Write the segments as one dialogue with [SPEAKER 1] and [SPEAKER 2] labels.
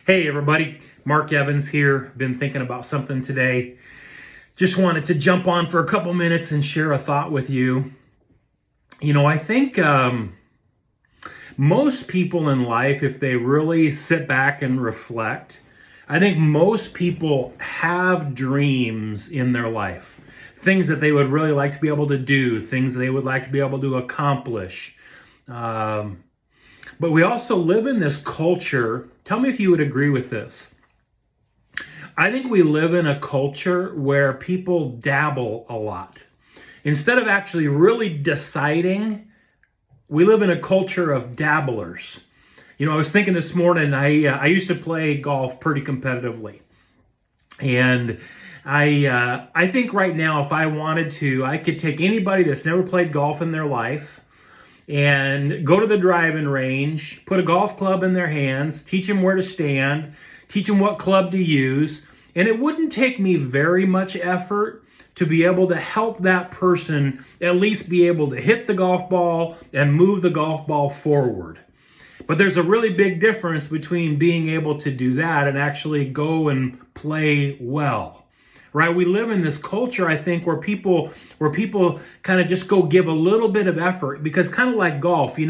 [SPEAKER 1] Hey everybody, Mark Evans here. Been thinking about something today. Just wanted to jump on for a couple minutes and share a thought with you. I think most people in life, if they really sit back and reflect, I think most people have dreams in their life. Things that they would really like to be able to do, things they would like to be able to accomplish. But we also live in this culture. Tell me if you would agree with this. I think we live in a culture where people dabble a lot. Instead of actually really deciding, we live in a culture of dabblers. I was thinking this morning, I used to play golf pretty competitively. And I think right now, if I wanted to, I could take anybody that's never played golf in their life and go to the driving range, put a golf club in their hands, teach them where to stand, teach them what club to use. And it wouldn't take me very much effort to be able to help that person at least be able to hit the golf ball and move the golf ball forward. But there's a really big difference between being able to do that and actually go and play well. Right? We live in this culture, I think, where people kind of just go give a little bit of effort, because kind of like golf, you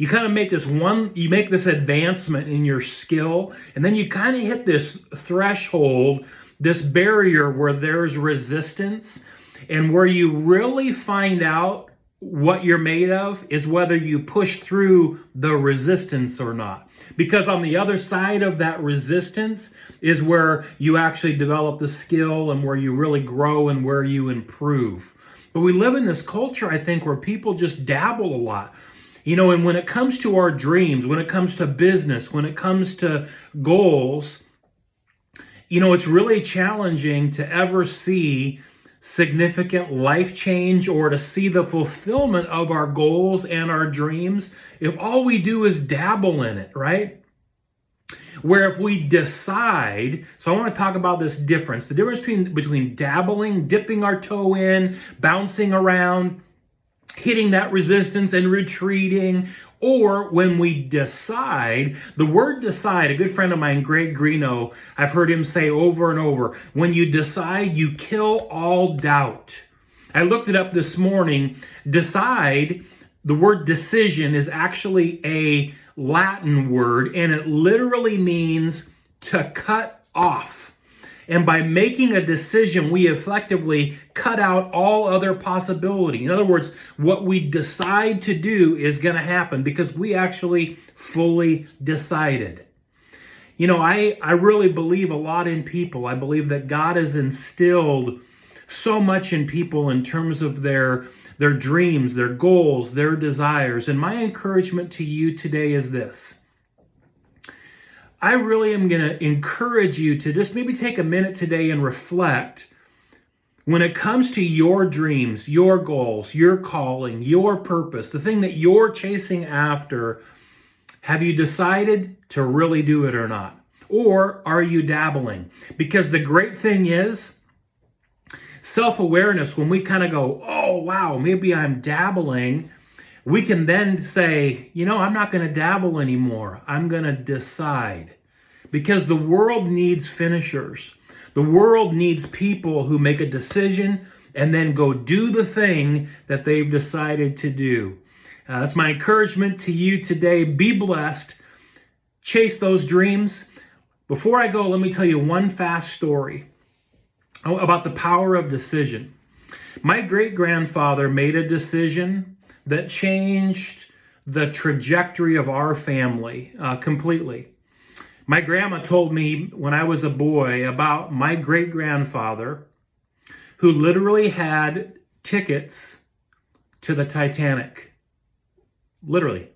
[SPEAKER 1] kind of make this advancement in your skill, and then you kind of hit this threshold, this barrier where there's resistance, and where you really find out what you're made of is whether you push through the resistance or not. Because on the other side of that resistance is where you actually develop the skill and where you really grow and where you improve. But we live in this culture, I think, where people just dabble a lot. And when it comes to our dreams, when it comes to business, when it comes to goals, it's really challenging to ever see significant life change or to see the fulfillment of our goals and our dreams if all we do is dabble in it, right? Where if we decide, so I want to talk about this difference, the difference between dabbling, dipping our toe in, bouncing around, hitting that resistance and retreating, or when we decide. The word decide, a good friend of mine, Greg Greeno, I've heard him say over and over, when you decide, you kill all doubt. I looked it up this morning. Decide, the word decision is actually a Latin word, and it literally means to cut off. And by making a decision, we effectively cut out all other possibility. In other words, what we decide to do is going to happen because we actually fully decided. I really believe a lot in people. I believe that God has instilled so much in people in terms of their dreams, their goals, their desires. And my encouragement to you today is this. I really am going to encourage you to just maybe take a minute today and reflect when it comes to your dreams, your goals, your calling, your purpose, the thing that you're chasing after. Have you decided to really do it or not? Or are you dabbling? Because the great thing is, self-awareness, when we kind of go, oh, wow, maybe I'm dabbling, we can then say, I'm not going to dabble anymore. I'm going to decide. Because the world needs finishers. The world needs people who make a decision and then go do the thing that they've decided to do. That's my encouragement to you today. Be blessed. Chase those dreams. Before I go, let me tell you one fast story about the power of decision. My great-grandfather made a decision that changed the trajectory of our family completely. My grandma told me when I was a boy about my great-grandfather who literally had tickets to the Titanic. Literally.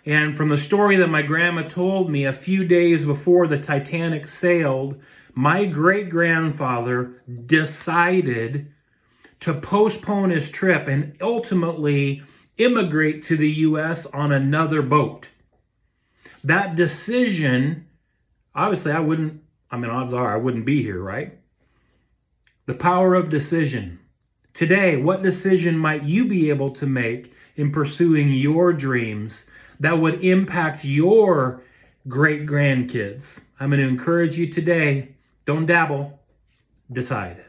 [SPEAKER 1] And from the story that my grandma told me, a few days before the Titanic sailed, my great-grandfather decided to postpone his trip and ultimately immigrate to the U.S. on another boat. That decision, obviously odds are I wouldn't be here, right? The power of decision. Today, what decision might you be able to make in pursuing your dreams that would impact your great grandkids. I'm going to encourage you today, don't dabble, decide.